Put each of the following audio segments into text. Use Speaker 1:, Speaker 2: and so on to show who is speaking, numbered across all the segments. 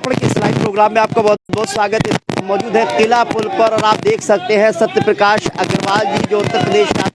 Speaker 1: लोकार्पण के इस लाइव प्रोग्राम में आपका बहुत बहुत स्वागत है। मौजूद है किला पुल पर और आप देख सकते हैं सत्य प्रकाश अग्रवाल जी जो उत्तर प्रदेश का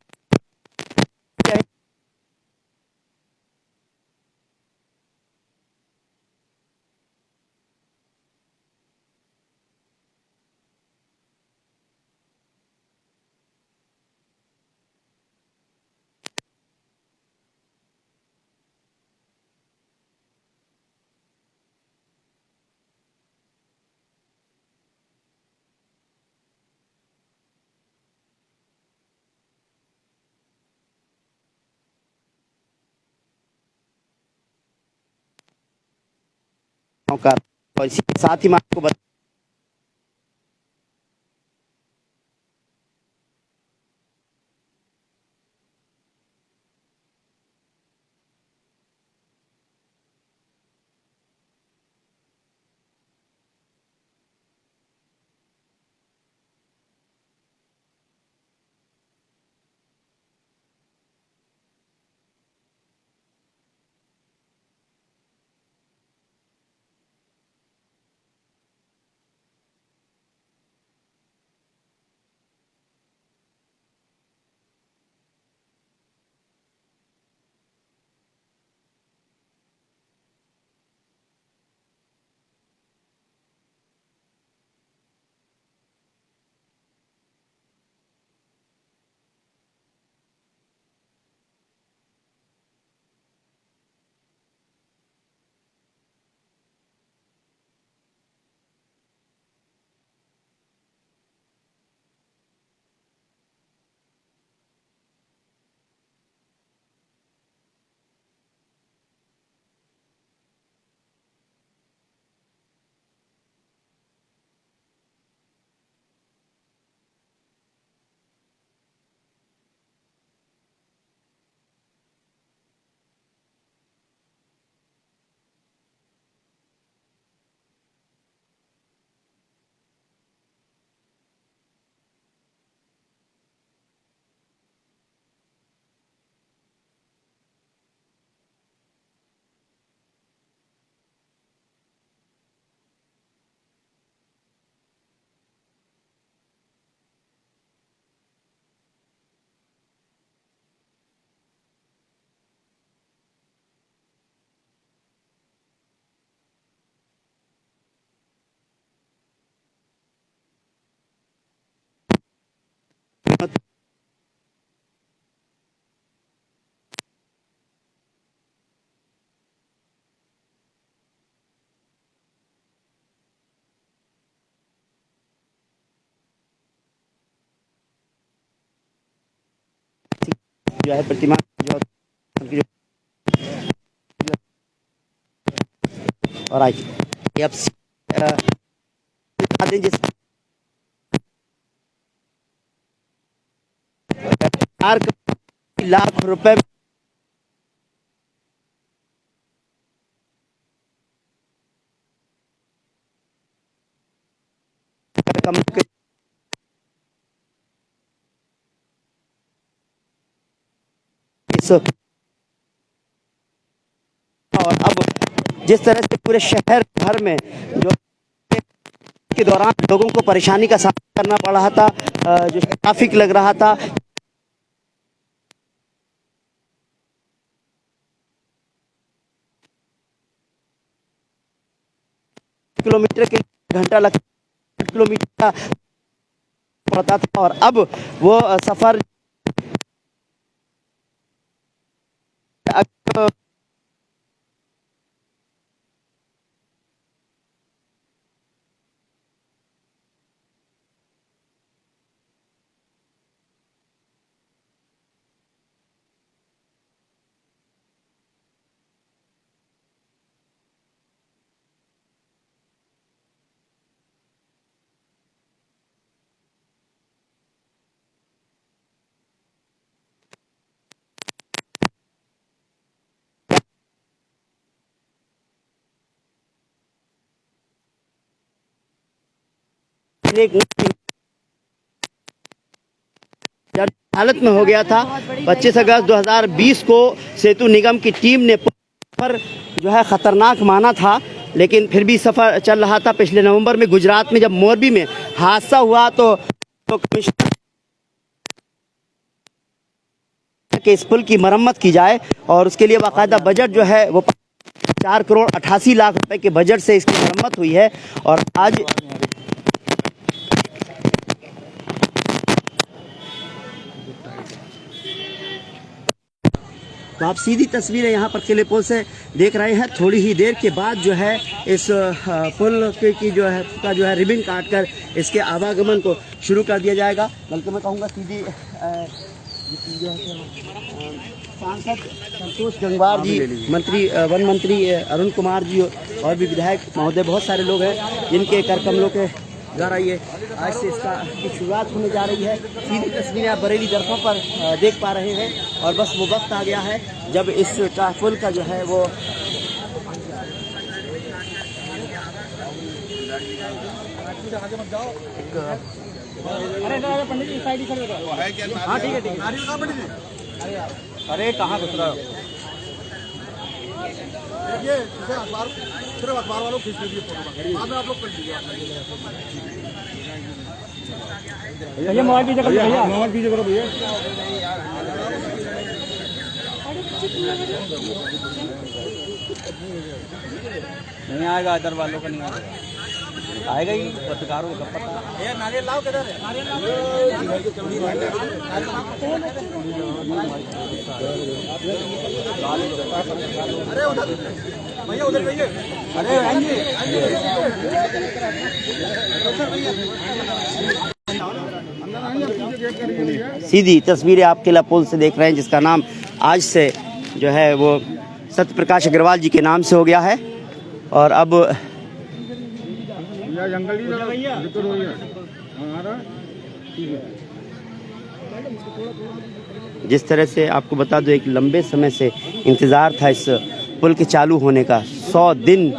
Speaker 1: का, और इसी के साथ ही मैं आपको बता जो है प्रतिमा जो और आज अब जिस 4 लाख रुपए कम इस और अब जिस तरह से पूरे शहर भर में जो के दौरान लोगों को परेशानी का सामना करना पड़ रहा था, जो ट्रैफिक लग रहा था, किलोमीटर के घंटा लग किलोमीटर का पड़ता था और अब वो सफर हालत में हो गया था। 25 अगस्त 2020 को सेतु निगम की टीम ने पर जो है खतरनाक माना था, लेकिन फिर भी सफ़र चल रहा था। पिछले नवंबर में गुजरात में जब मोरबी में हादसा हुआ तो कमिश्नर कि इस पुल की मरम्मत की जाए और उसके लिए बाकायदा बजट जो है वो 4,88,00,000 रुपए के बजट से इसकी मरम्मत हुई है। और आज तो आप सीधी तस्वीरें यहाँ पर किले पुल से देख रहे हैं। थोड़ी ही देर के बाद जो है इस पुल की जो है रिबन काट कर इसके आवागमन को शुरू कर दिया जाएगा। बल्कि मैं कहूँगा सीधी जो है सांसद संतोष गंगवार जी, मंत्री वन मंत्री अरुण कुमार जी और भी विधायक महोदय, बहुत सारे लोग हैं जिनके कर कमलों के द्वारा ये आज से इसका की शुरुआत होने जा रही है। सीधी तस्वीरें आप बरेली दरगाह पर देख पा रहे हैं और बस वो वक्त आ गया है जब इस पुल का जो है वो पंडित जी साइड ही हाँ ठीक है। अरे कहाँ घुस रहा हो? सिर्फ अखबार वालों खींच लीजिए फोटो, बाद में आप लोग कर लीजिए। भैया मोबाइल दीजिए करो, भैया मोबाइल दीजिए करो भैया। नहीं आएगा, इधर वालों का नहीं आएगा, आएगा ही पत्रकारों को पता है। नारियल लाओ, किधर है नारियल अरे उधर भैया, उधर भैया, अरे सीधी तस्वीरें आप किला पुल से देख रहे हैं जिसका नाम आज से जो है वो सत्य प्रकाश अग्रवाल जी के नाम से हो गया है। और अब जिस तरह से आपको बता दो, एक लंबे समय से इंतज़ार था इस पुल के चालू होने का। 100 दिन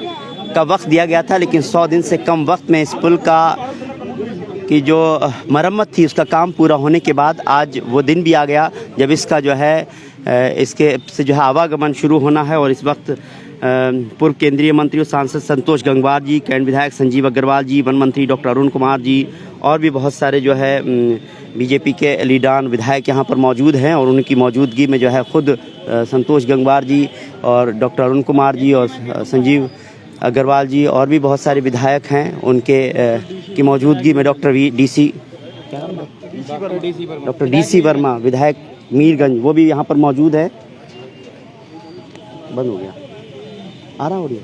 Speaker 1: का वक्त दिया गया था, लेकिन 100 दिन से कम वक्त में इस पुल की जो मरम्मत थी उसका काम पूरा होने के बाद आज वो दिन भी आ गया जब इसका जो है इसके से जो है आवागमन शुरू होना है। और इस वक्त पूर्व केंद्रीय मंत्री और सांसद संतोष गंगवार जी, कैंट विधायक संजीव अग्रवाल जी, वन मंत्री डॉक्टर अरुण कुमार जी और भी बहुत सारे जो है बीजेपी के लीडान विधायक यहाँ पर मौजूद हैं। और उनकी मौजूदगी में जो है ख़ुद संतोष गंगवार जी और डॉक्टर अरुण कुमार जी और संजीव अग्रवाल जी और भी बहुत सारे विधायक हैं, उनके की मौजूदगी में डॉक्टर डीसी वर्मा विधायक मीरगंज वो भी यहाँ पर मौजूद है। बंद हो गया, आ रहा ऑडियो,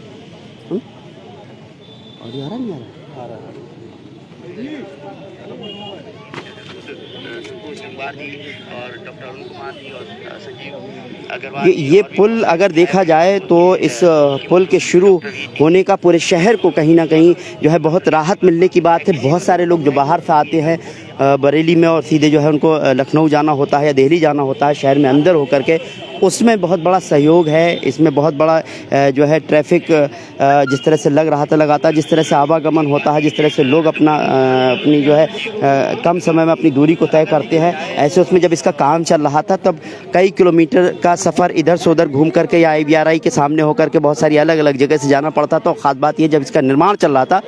Speaker 1: ऑडियो आ रहा नहीं आ रहा? और डॉक्टर अरुण कुमार जी और संजीव अग्रवाल ये पुल अगर देखा जाए तो इस पुल के शुरू होने का पूरे शहर को कहीं ना कहीं जो है बहुत राहत मिलने की बात है। बहुत सारे लोग जो बाहर से आते हैं बरेली में और सीधे जो है उनको लखनऊ जाना होता है या दिल्ली जाना होता है शहर में अंदर होकर के, उसमें बहुत बड़ा सहयोग है। इसमें बहुत बड़ा जो है ट्रैफिक जिस तरह से लग रहा था लगातार, जिस तरह से आवागमन होता है, जिस तरह से लोग अपनी जो है कम समय में अपनी दूरी को तय करते हैं, ऐसे उसमें जब इसका काम चल रहा था तब कई किलोमीटर का सफ़र इधर से उधर घूम करके या IBRI के सामने होकर के बहुत सारी अलग अलग जगह से जाना पड़ता था। और ख़ास बात ये जब इसका निर्माण चल रहा था,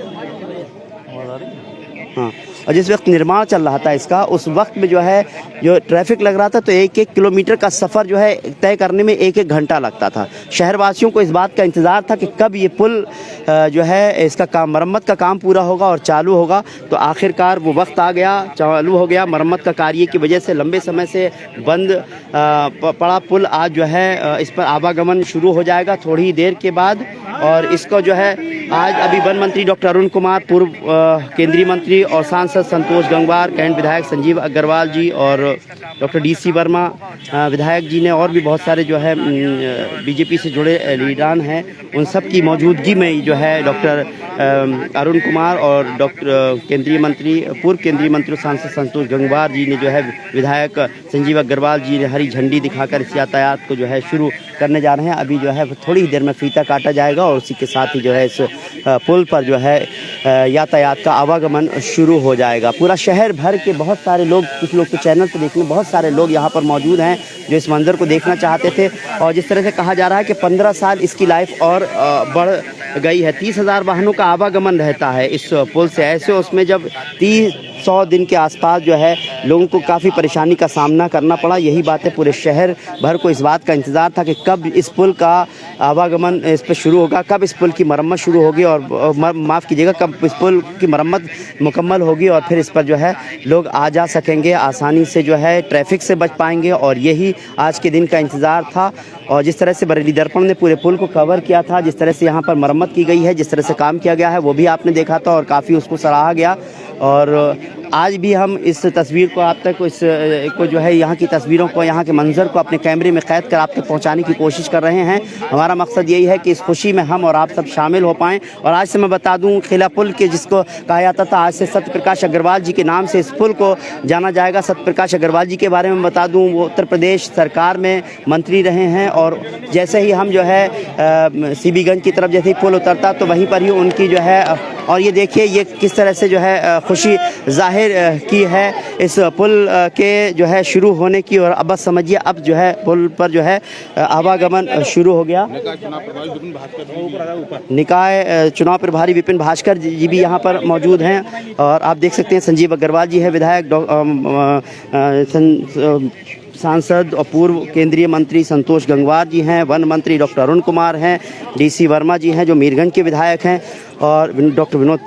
Speaker 1: हाँ, और जिस वक्त निर्माण चल रहा था इसका उस वक्त में जो है जो ट्रैफिक लग रहा था तो 1-1 किलोमीटर का सफ़र जो है तय करने में 1-1 घंटा लगता था। शहरवासियों को इस बात का इंतज़ार था कि कब ये पुल जो है इसका काम मरम्मत का काम पूरा होगा और चालू होगा। तो आखिरकार वो वक्त आ गया, चालू हो गया। मरम्मत का कार्य की वजह से लंबे समय से बंद पड़ा पुल आज जो है इस पर आवागमन शुरू हो जाएगा थोड़ी ही देर के बाद। और इसको जो है आज अभी वन मंत्री डॉक्टर अरुण कुमार, पूर्व केंद्रीय मंत्री और सांसद संतोष गंगवार, कैंट विधायक संजीव अग्रवाल जी और डॉक्टर DC वर्मा विधायक जी ने और भी बहुत सारे जो है बीजेपी से जुड़े लीडान हैं, उन सब की मौजूदगी में जो है डॉक्टर अरुण कुमार और डॉक्टर केंद्रीय मंत्री, पूर्व केंद्रीय मंत्री और सांसद संतोष गंगवार जी ने जो है विधायक संजीव अग्रवाल जी ने हरी झंडी दिखाकर इस यातायात को जो है शुरू करने जा रहे हैं। अभी जो है थोड़ी ही देर में फीता काटा जाएगा और उसी के साथ ही जो है इस पुल पर जो है यातायात का आवागमन शुरू हो जाएगा। पूरा शहर भर के बहुत सारे लोग, कुछ लोग तो चैनल पर देखने, बहुत सारे लोग यहाँ पर मौजूद हैं जो इस मंजर को देखना चाहते थे। और जिस तरह से कहा जा रहा है कि 15 साल इसकी लाइफ और गई है। 30,000 वाहनों का आवागमन रहता है इस पुल से। ऐसे उसमें जब 100 दिन के आसपास जो है लोगों को काफ़ी परेशानी का सामना करना पड़ा। यही बातें पूरे शहर भर को इस बात का इंतज़ार था कि कब इस पुल का आवागमन इस पर शुरू होगा, कब इस पुल की मरम्मत शुरू होगी और माफ़ कीजिएगा कब इस पुल की मरम्मत मुकम्मल होगी और फिर इस पर जो है लोग आ जा सकेंगे, आसानी से जो है ट्रैफिक से बच पाएंगे। और यही आज के दिन का इंतज़ार था। और जिस तरह से बरेली दर्पण ने पूरे पुल को कवर किया था, जिस तरह से यहाँ पर मरम्मत की गई है, जिस तरह से काम किया गया है, वो भी आपने देखा था और काफ़ी उसको सराहा गया। और आज भी हम इस तस्वीर को आप तक को जो है यहाँ की तस्वीरों को, यहाँ के मंजर को अपने कैमरे में कैद कर आप तक पहुँचाने की कोशिश कर रहे हैं। हमारा मकसद यही है कि इस खुशी में हम और आप सब शामिल हो पाएँ। और आज से मैं बता दूँ, किला पुल के जिसको कहा जाता था, आज से सत्यप्रकाश अग्रवाल जी के नाम से इस पुल को जाना जाएगा। सत्यप्रकाश अग्रवाल जी के बारे में बता दूँ, वो उत्तर प्रदेश सरकार में मंत्री रहे हैं और जैसे ही हम जो है सीबीगंज की तरफ जैसे ही पुल उतरता तो वहीं पर ही उनकी जो है, और ये देखिए ये किस तरह से जो है खुशी जाहिर की है इस पुल के जो है शुरू होने की। और अब बस समझिए अब जो है पुल पर जो है आवागमन शुरू हो गया। निकाय चुनाव प्रभारी विपिन भास्कर जी भी यहाँ पर मौजूद हैं और आप देख सकते हैं संजीव अग्रवाल जी है, विधायक सांसद और पूर्व केंद्रीय मंत्री संतोष गंगवार जी हैं, वन मंत्री डॉक्टर अरुण कुमार हैं, डीसी वर्मा जी हैं जो मीरगंज के विधायक हैं, और डॉक्टर विनोद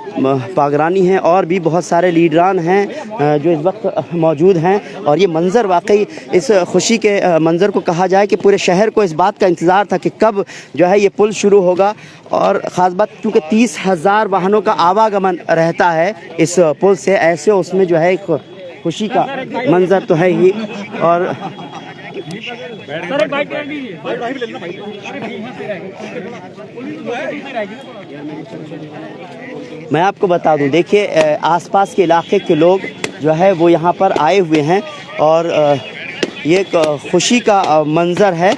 Speaker 1: पागरानी हैं, और भी बहुत सारे लीडरान हैं जो इस वक्त मौजूद हैं। और ये मंज़र वाकई इस खुशी के मंज़र को कहा जाए कि पूरे शहर को इस बात का इंतज़ार था कि कब जो है ये पुल शुरू होगा। और ख़ास बात क्योंकि 30,000 वाहनों का आवागमन रहता है इस पुल से, ऐसे उसमें जो है एक खुशी का मंजर तो है ही। और मैं आपको बता दूं, देखिए आसपास के इलाके के लोग जो है वो यहाँ पर आए हुए हैं और ये एक खुशी का मंजर है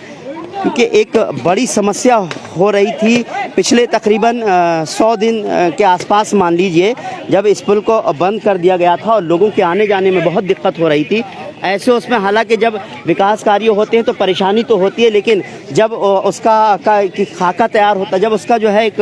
Speaker 1: क्योंकि एक बड़ी समस्या हो रही थी पिछले तकरीबन 100 दिन के आसपास मान लीजिए, जब इस पुल को बंद कर दिया गया था और लोगों के आने जाने में बहुत दिक्कत हो रही थी। ऐसे उसमें हालांकि जब विकास कार्य होते हैं तो परेशानी तो होती है, लेकिन जब उसका खाका तैयार होता है, जब उसका जो है एक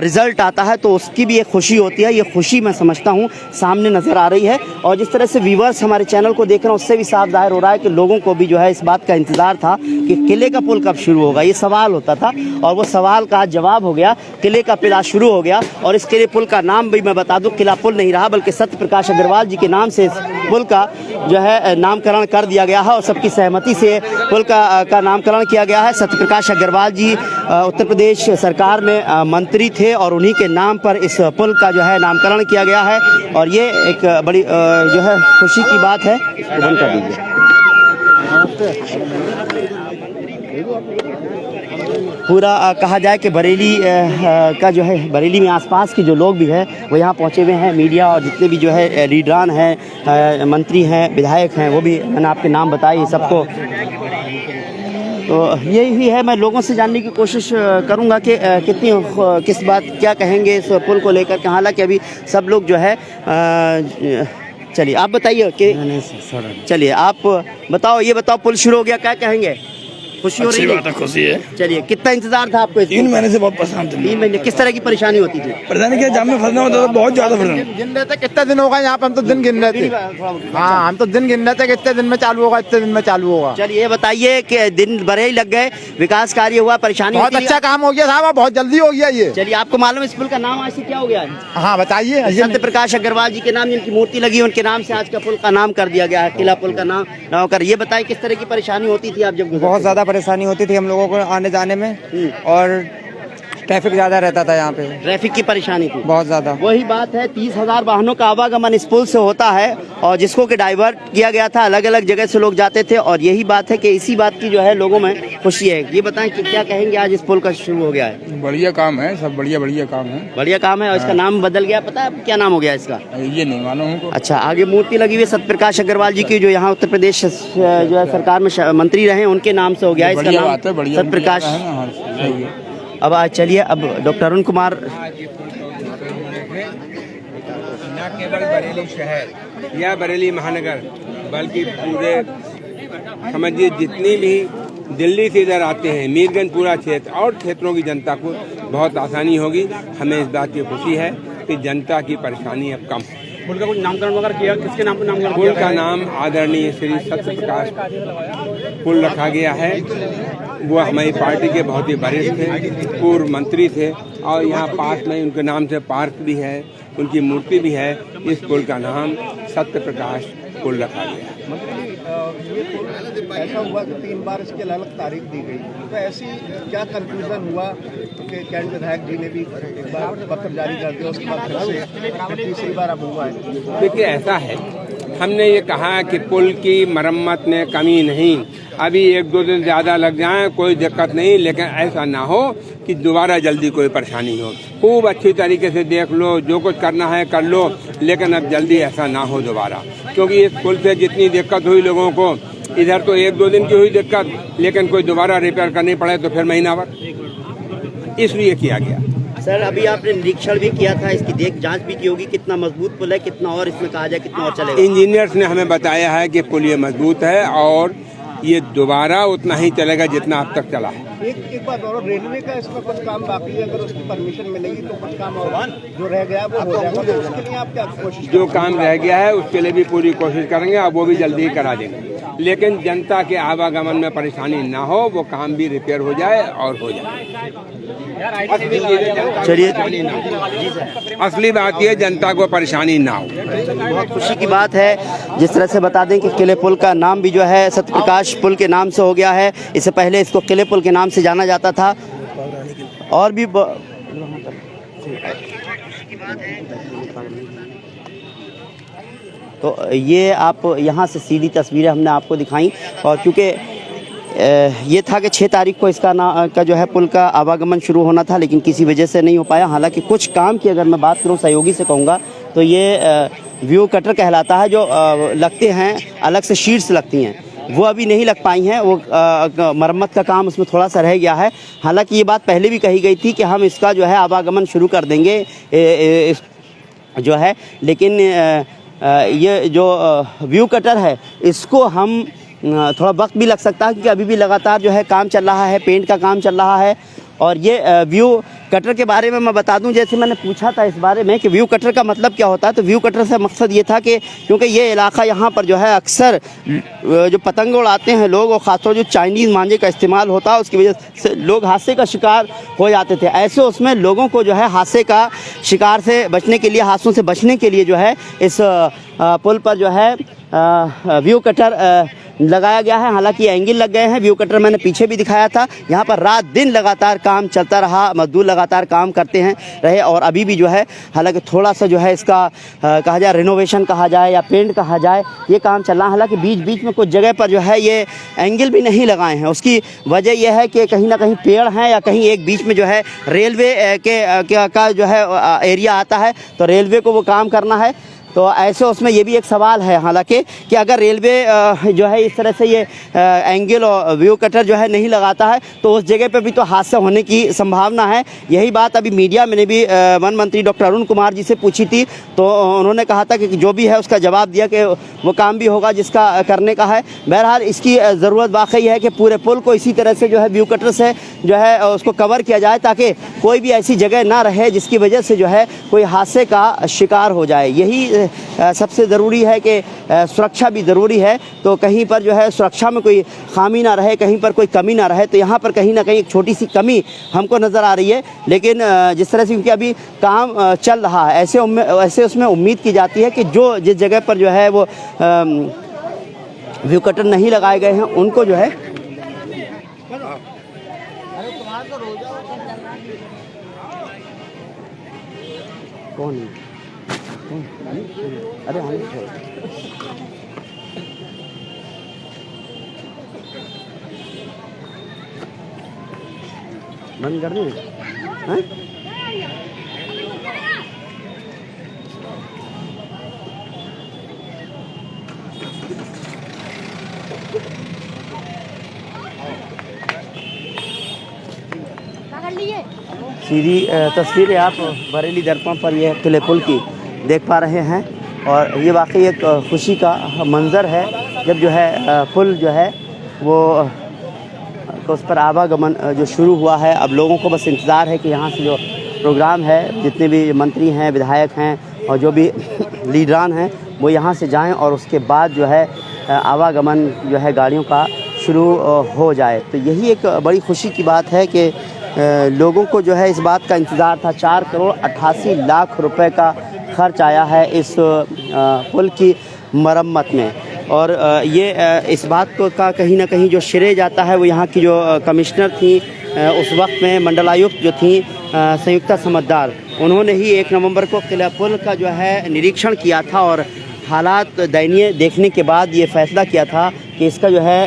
Speaker 1: रिज़ल्ट आता है तो उसकी भी एक खुशी होती है। ये खुशी मैं समझता हूँ सामने नज़र आ रही है। और जिस तरह से व्यूवर्स हमारे चैनल को देख रहे हैं उससे भी साफ जाहिर हो रहा है कि लोगों को भी जो है इस बात का इंतज़ार था कि किले का पुल कब शुरू होगा, ये सवाल होता था और वो सवाल का जवाब हो गया, किले का पुल शुरू हो गया। और इस किले पुल का नाम भी मैं बता दूं, किला पुल नहीं रहा बल्कि सत्यप्रकाश अग्रवाल जी के नाम से इस पुल का जो है नामकरण कर दिया गया है और सबकी सहमति से पुल का नामकरण किया गया है। सत्यप्रकाश अग्रवाल जी उत्तर प्रदेश सरकार में मंत्री थे और उन्हीं के नाम पर इस पुल का जो है नामकरण किया गया है और ये एक बड़ी जो है खुशी की बात है। बंद कर दीजिए। पूरा कहा जाए कि बरेली का जो है, बरेली में आसपास के जो लोग भी हैं वो यहाँ पहुँचे हुए हैं, मीडिया और जितने भी जो है लीडरान हैं, मंत्री हैं, विधायक हैं, वो भी मैंने आपके नाम बताए सबको। तो यही है, मैं लोगों से जानने की कोशिश करूँगा कि किस बात क्या कहेंगे इस पुल को लेकर के। हालांकि अभी सब लोग जो है चलिए आप बताइए कि चलिए आप बताओ, ये बताओ पुल शुरू हो गया, क्या कहेंगे? खुशी हो रही है? खुशी है। चलिए, कितना इंतजार था आपको?
Speaker 2: 3 महीने से बहुत परेशान थे।
Speaker 1: 3 महीने। किस तरह की परेशानी होती थी?
Speaker 2: परेशानी क्या, जाम में फंसना होता था, बहुत ज्यादा फंसना।
Speaker 3: गिन रहे थे कितने दिन होगा यहाँ पे, हम तो दिन गिन रहे थे। हाँ, हम तो दिन गिन रहे थे कितने दिन में चालू होगा, इतने दिन में चालू होगा।
Speaker 1: चलिए ये बताइए कि दिन बड़े ही लग गए, विकास कार्य हुआ, परेशानी
Speaker 3: बहुत अच्छा काम हो गया साहब, बहुत जल्दी हो गया ये।
Speaker 1: चलिए, आपको मालूम है इस पुल का नाम आज से क्या हो गया है?
Speaker 3: हाँ बताइए।
Speaker 1: सत्यप्रकाश अग्रवाल जी के नाम जिनकी मूर्ति लगी उनके नाम से आज का पुल का नाम कर दिया गया है, किला पुल का नाम कर। ये बताइए किस तरह की परेशानी होती थी आप जब?
Speaker 4: बहुत ज़्यादा परेशानी होती थी हम लोगों को आने जाने में और ट्रैफिक ज़्यादा रहता था यहाँ पे,
Speaker 1: ट्रैफिक की परेशानी थी
Speaker 4: बहुत ज़्यादा।
Speaker 1: वही बात है, 30,000 वाहनों का आवागमन इस पुल से होता है और जिसको कि डाइवर्ट किया गया था, अलग अलग जगह से लोग जाते थे और यही बात है कि इसी बात की जो है लोगों में खुशी है। ये बताएं कि क्या कहेंगे, आज इस पुल का शुरू हो गया है?
Speaker 2: बढ़िया काम है, सब बढ़िया काम है।
Speaker 1: बढ़िया काम है। और इसका नाम बदल गया, पता है क्या नाम हो गया इसका?
Speaker 2: ये नहीं मालूम हमको।
Speaker 1: अच्छा, आगे मूर्ति लगी हुई है सत्यप्रकाश अग्रवाल जी की, जो यहाँ उत्तर प्रदेश जो है सरकार में मंत्री रहे, उनके नाम से हो गया इसका नाम सत्यप्रकाश। अब आज चलिए, अब डॉक्टर अरुण कुमार।
Speaker 5: न केवल बरेली शहर या बरेली महानगर बल्कि पूरे समझिए जितनी भी दिल्ली से इधर आते हैं, मीरगंज पूरा क्षेत्र और क्षेत्रों की जनता को बहुत आसानी होगी। हमें इस बात की खुशी है कि जनता की परेशानी अब कम है।
Speaker 6: पुल का कुछ नामकरण वगैरह किया, किसके नाम पर नामकरण
Speaker 5: पुल का नाम आदरणीय श्री सत्य प्रकाश पुल रखा गया है। वो हमारी पार्टी के बहुत ही वरिष्ठ थे, पूर्व मंत्री थे और यहाँ पास में उनके नाम से पार्क भी है, उनकी मूर्ति भी है। इस पुल का नाम सत्य प्रकाश पुल रखा गया है।
Speaker 7: ऐसा हुआ कि 3 बार इसकी अलग तारीख दी गई, तो ऐसी क्या कंफ्यूजन हुआ कि कैंट विधायक जी ने भी एक बार पत्र जारी कर दिया, उसके बाद फिर से तीसरी बार अब हुआ है।
Speaker 5: देखिए ऐसा है, हमने ये कहा कि पुल की मरम्मत में कमी नहीं, अभी 1-2 दिन ज़्यादा लग जाए कोई दिक्कत नहीं, लेकिन ऐसा ना हो कि दोबारा जल्दी कोई परेशानी हो। खूब अच्छी तरीके से देख लो, जो कुछ करना है कर लो, लेकिन अब जल्दी ऐसा ना हो दोबारा, क्योंकि इस पुल से जितनी दिक्कत हुई लोगों को, इधर तो 1-2 दिन की हुई दिक्कत, लेकिन कोई दोबारा रिपेयर करनी पड़े तो फिर महीना भर, इसलिए किया गया।
Speaker 1: सर अभी आपने निरीक्षण भी किया था, इसकी जांच भी की होगी, कितना मजबूत पुल है, कितना और इसमें कहा जाए कितना और चलेगा?
Speaker 5: इंजीनियर्स ने हमें बताया है कि पुल ये मजबूत है और ये दोबारा उतना ही चलेगा जितना अब तक चला है।
Speaker 7: एक बात और, रेलवे का इसमें कुछ काम बाकी है, अगर उसकी परमिशन मिलेगी तो कुछ काम और जो रह गया वो हो जाएगा, तो उसके लिए आप क्या कोशिश?
Speaker 5: जो काम रह गया है उसके लिए भी पूरी कोशिश करेंगे और वो भी जल्दी ही करा देंगे, लेकिन जनता के आवागमन में परेशानी ना हो, वो काम भी रिपेयर हो जाए और हो जाए।
Speaker 1: चलिए,
Speaker 5: असली बात ये जनता को परेशानी ना हो।
Speaker 1: बहुत खुशी की बात है। जिस तरह से बता दें कि किले पुल का नाम भी जो है सत्य प्रकाश पुल के नाम से हो गया है, इससे पहले इसको किले पुल के नाम से जाना जाता था। और भी तो ये आप यहाँ से सीधी तस्वीरें हमने आपको दिखाई, और क्योंकि ये था कि 6 तारीख को इसका जो है पुल का आवागमन शुरू होना था, लेकिन किसी वजह से नहीं हो पाया। हालांकि कुछ काम की अगर मैं बात करूँ सहयोगी से कहूँगा तो ये व्यू कटर कहलाता है, जो लगते हैं, अलग से शीट्स लगती हैं, वो अभी नहीं लग पाई हैं। वो मरम्मत का काम उसमें थोड़ा सा रह गया है। हालांकि ये बात पहले भी कही गई थी कि हम इसका जो है आवागमन शुरू कर देंगे जो है, लेकिन ये जो व्यू कटर है इसको हम थोड़ा वक्त भी लग सकता है, क्योंकि अभी भी लगातार जो है काम चल रहा है, पेंट का काम चल रहा है। और ये व्यू कटर के बारे में मैं बता दूं, जैसे मैंने पूछा था इस बारे में कि व्यू कटर का मतलब क्या होता है, तो व्यू कटर से मकसद ये था कि क्योंकि ये इलाका यहाँ पर जो है अक्सर जो पतंग उड़ाते हैं लोग, और ख़ासतौर जो चाइनीज़ मांझे का इस्तेमाल होता है, उसकी वजह से लोग हादसे का शिकार हो जाते थे। ऐसे उसमें लोगों को जो है हादसे का शिकार से बचने के लिए, हादसों से बचने के लिए जो है इस पुल पर जो है व्यू कटर लगाया गया है। हालांकि एंगल लग गए हैं, व्यू कटर मैंने पीछे भी दिखाया था। यहाँ पर रात दिन लगातार काम चलता रहा, मजदूर लगातार काम करते हैं रहे, और अभी भी जो है हालांकि थोड़ा सा जो है इसका कहा जाए रिनोवेशन कहा जाए या पेंट कहा जाए, ये काम चल रहा है। हालांकि बीच बीच में कुछ जगह पर जो है ये एंगल भी नहीं लगाए हैं। उसकी वजह यह है कि कहीं ना कहीं पेड़ हैं या कहीं एक बीच में जो है रेलवे का जो है एरिया आता है, तो रेलवे को वो काम करना है। तो ऐसे उसमें ये भी एक सवाल है हालांकि कि अगर रेलवे जो है इस तरह से ये एंगल और व्यू कटर जो है नहीं लगाता है, तो उस जगह पे भी तो हादसा होने की संभावना है। यही बात अभी मीडिया में ने भी वन मंत्री डॉक्टर अरुण कुमार जी से पूछी थी, तो उन्होंने कहा था कि जो भी है उसका जवाब दिया कि वो काम भी होगा जिसका करने का है। बहरहाल इसकी ज़रूरत वाकई है कि पूरे पुल को इसी तरह से जो है व्यू कटर से जो है उसको कवर किया जाए, ताकि कोई भी ऐसी जगह ना रहे जिसकी वजह से जो है कोई हादसे का शिकार हो जाए। यही सबसे ज़रूरी है कि सुरक्षा भी ज़रूरी है, तो कहीं पर जो है सुरक्षा में कोई खामी ना रहे, कहीं पर कोई कमी ना रहे। तो यहाँ पर कहीं ना कहीं एक छोटी सी कमी हमको नज़र आ रही है, लेकिन जिस तरह से क्योंकि अभी काम चल रहा है, ऐसे उसमें उम्मीद की जाती है कि जो जिस जगह पर जो है वो व्यू कटर नहीं लगाए गए हैं उनको जो है कौन है? अरे हाँ बंद कर दें हैं? सीधी तस्वीरें आप बरेली दर्पण पर यह किले पुल की देख पा रहे हैं, और ये वाकई एक खुशी का मंज़र है जब जो है पुल जो है वो तो उस पर आवागमन जो शुरू हुआ है। अब लोगों को बस इंतज़ार है कि यहाँ से जो प्रोग्राम है, जितने भी मंत्री हैं, विधायक हैं और जो भी लीडरान हैं, वो यहाँ से जाएं और उसके बाद जो है आवागमन जो है गाड़ियों का शुरू हो जाए। तो यही एक बड़ी खुशी की बात है कि लोगों को जो है इस बात का इंतज़ार था। 4 करोड़ 88 लाख रुपए का खर्च आया है इस पुल की मरम्मत में। और ये इस बात को का कहीं ना कहीं जो श्रेय जाता है वो यहाँ की जो कमिश्नर थी उस वक्त में, मंडलायुक्त जो थी संयुक्ता समद्दार, उन्होंने ही 1 नवंबर को किला पुल का जो है निरीक्षण किया था और हालात दयनीय देखने के बाद ये फैसला किया था कि इसका जो है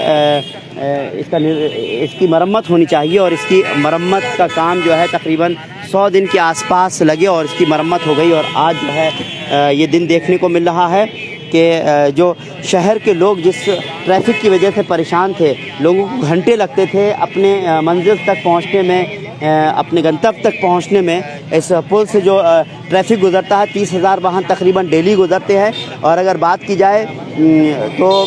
Speaker 1: इसकी मरम्मत होनी चाहिए। और इसकी मरम्मत का काम जो है तकरीबन 100 दिन के आसपास लगे और इसकी मरम्मत हो गई। और आज जो है ये दिन देखने को मिल रहा है कि जो शहर के लोग जिस ट्रैफिक की वजह से परेशान थे, लोगों को घंटे लगते थे अपने मंजिल तक पहुंचने में, अपने गंतव्य तक पहुंचने में। इस पुल से जो ट्रैफिक गुज़रता है 30,000 वाहन तकरीबन डेली गुज़रते हैं। और अगर बात की जाए तो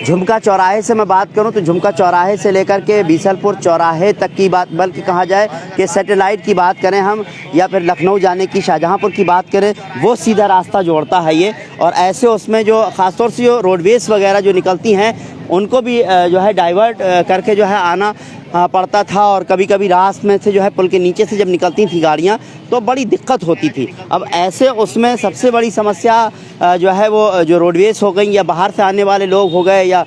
Speaker 1: झुमका चौराहे से मैं बात करूं तो झुमका चौराहे से लेकर के बीसलपुर चौराहे तक की बात, बल्कि कहा जाए कि सैटेलाइट की बात करें हम या फिर लखनऊ जाने की शाहजहांपुर की बात करें, वो सीधा रास्ता जोड़ता है ये। और ऐसे उसमें जो ख़ासतौर से जो रोडवेज वगैरह जो निकलती हैं उनको भी जो है डाइवर्ट करके जो है आना पड़ता था। और कभी कभी रास्ते में से जो है पुल के नीचे से जब निकलती थी गाड़ियाँ तो बड़ी दिक्कत होती थी। अब ऐसे उसमें सबसे बड़ी समस्या जो है वो जो रोडवेज हो गई या बाहर से आने वाले लोग हो गए या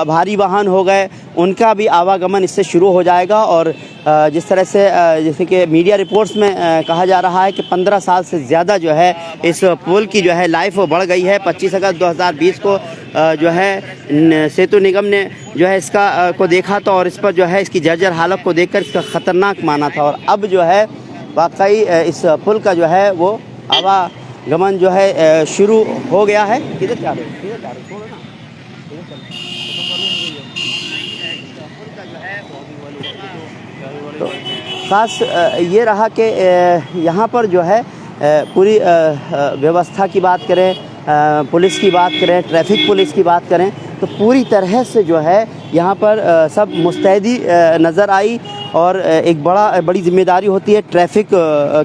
Speaker 1: भारी वाहन हो गए, उनका भी आवागमन इससे शुरू हो जाएगा। और जिस तरह से जैसे कि मीडिया रिपोर्ट्स में कहा जा रहा है कि 15 साल से ज़्यादा जो है इस पुल की जो है लाइफ वो बढ़ गई है। 25 अगस्त 2020 को जो है सेतु निगम ने जो है इसका को देखा था और इस पर जो है इसकी जर्जर हालत को देखकर इसका ख़तरनाक माना था। और अब जो है वाकई इस पुल का जो है वो आवागमन जो है शुरू हो गया है। किधर जा रहे हो? तो ख़ास ये रहा कि यहाँ पर जो है पूरी व्यवस्था की बात करें, पुलिस की बात करें, ट्रैफिक पुलिस की बात करें तो पूरी तरह से जो है यहाँ पर सब मुस्तैदी नज़र आई। और एक बड़ी ज़िम्मेदारी होती है ट्रैफिक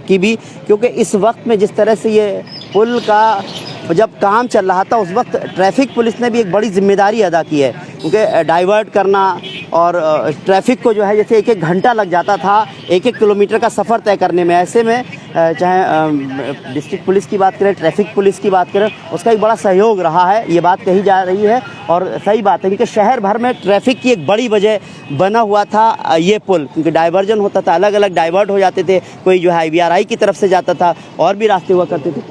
Speaker 1: की भी, क्योंकि इस वक्त में जिस तरह से ये पुल का जब काम चल रहा था उस वक्त ट्रैफिक पुलिस ने भी एक बड़ी ज़िम्मेदारी अदा की है, क्योंकि डाइवर्ट करना और ट्रैफिक को जो है जैसे 1-1 घंटा लग जाता था 1-1 किलोमीटर का सफ़र तय करने में। ऐसे में चाहे डिस्ट्रिक्ट पुलिस की बात करें, ट्रैफिक पुलिस की बात करें, उसका एक बड़ा सहयोग रहा है, ये बात कही जा रही है। और सही बात है क्योंकि शहर भर में ट्रैफिक की एक बड़ी वजह बना हुआ था ये पुल, क्योंकि डाइवर्जन होता था, अलग अलग डाइवर्ट हो जाते थे, कोई जो है IVRI की तरफ से जाता था और भी रास्ते हुआ करते थे।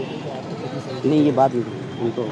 Speaker 1: नहीं, ये बात नहीं उनको,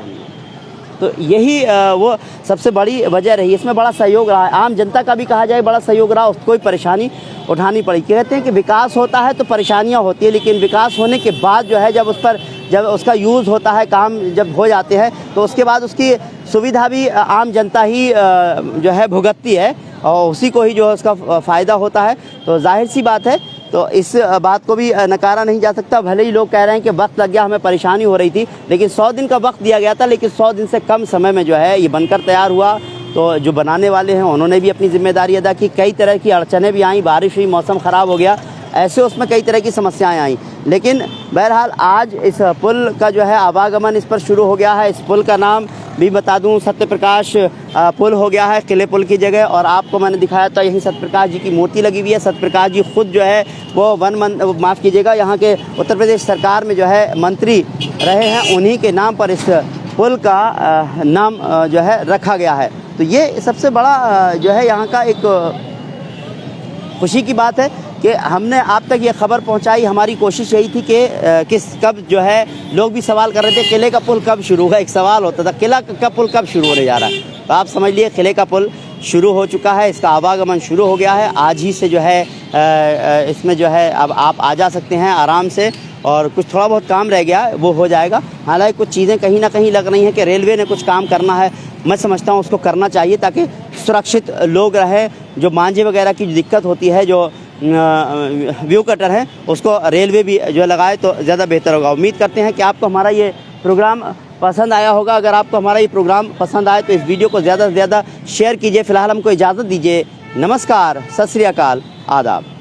Speaker 1: तो यही वो सबसे बड़ी वजह रही। इसमें बड़ा सहयोग रहा है, आम जनता का भी कहा जाए बड़ा सहयोग रहा, उसको कोई परेशानी उठानी पड़ी। कहते हैं कि विकास होता है तो परेशानियां होती है, लेकिन विकास होने के बाद जो है जब उसका यूज़ होता है, काम जब हो जाते हैं तो उसके बाद उसकी सुविधा भी आम जनता ही जो है भुगतती है और उसी को ही जो है उसका फ़ायदा होता है। तो जाहिर सी बात है, तो इस बात को भी नकारा नहीं जा सकता। भले ही लोग कह रहे हैं कि वक्त लग गया, हमें परेशानी हो रही थी, लेकिन 100 दिन का वक्त दिया गया था, लेकिन 100 दिन से कम समय में जो है ये बनकर तैयार हुआ। तो जो बनाने वाले हैं उन्होंने भी अपनी जिम्मेदारी अदा की। कई तरह की अड़चनें भी आईं, बारिश हुई, मौसम ख़राब हो गया, ऐसे उसमें कई तरह की समस्याएं आईं, लेकिन बहरहाल आज इस पुल का जो है आवागमन इस पर शुरू हो गया है। इस पुल का नाम भी बता दूं सत्यप्रकाश पुल हो गया है किले पुल की जगह। और आपको मैंने दिखाया था यहीं सत्यप्रकाश जी की मूर्ति लगी हुई है। सत्यप्रकाश जी खुद जो है वो माफ़ कीजिएगा, यहाँ के उत्तर प्रदेश सरकार में जो है मंत्री रहे हैं, उन्हीं के नाम पर इस पुल का नाम जो है रखा गया है। तो ये सबसे बड़ा जो है यहाँ का एक खुशी की बात है कि हमने आप तक ये खबर पहुंचाई। हमारी कोशिश यही थी कि कब जो है लोग भी सवाल कर रहे थे किले का पुल कब शुरू होगा, एक सवाल होता था किला का पुल कब शुरू होने जा रहा है। तो आप समझ लिए किले का पुल शुरू हो चुका है, इसका आवागमन शुरू हो गया है। आज ही से जो है इसमें जो है अब आप आ जा सकते हैं आराम से, और कुछ थोड़ा बहुत काम रह गया है वो हो जाएगा। हालांकि कुछ चीज़ें कहीं ना कहीं लग रही हैं कि रेलवे ने कुछ काम करना है, मैं समझता हूँ उसको करना चाहिए ताकि सुरक्षित लोग रहें। जो मांझे वगैरह की दिक्कत होती है, जो व्यू कटर है, उसको रेलवे भी जो लगाए तो ज़्यादा बेहतर होगा। उम्मीद करते हैं कि आपको हमारा ये प्रोग्राम पसंद आया होगा। अगर आपको हमारा ये प्रोग्राम पसंद आए तो इस वीडियो को ज़्यादा से ज़्यादा शेयर कीजिए। फिलहाल हमको इजाज़त दीजिए। नमस्कार, सत श्री अकाल, आदाब।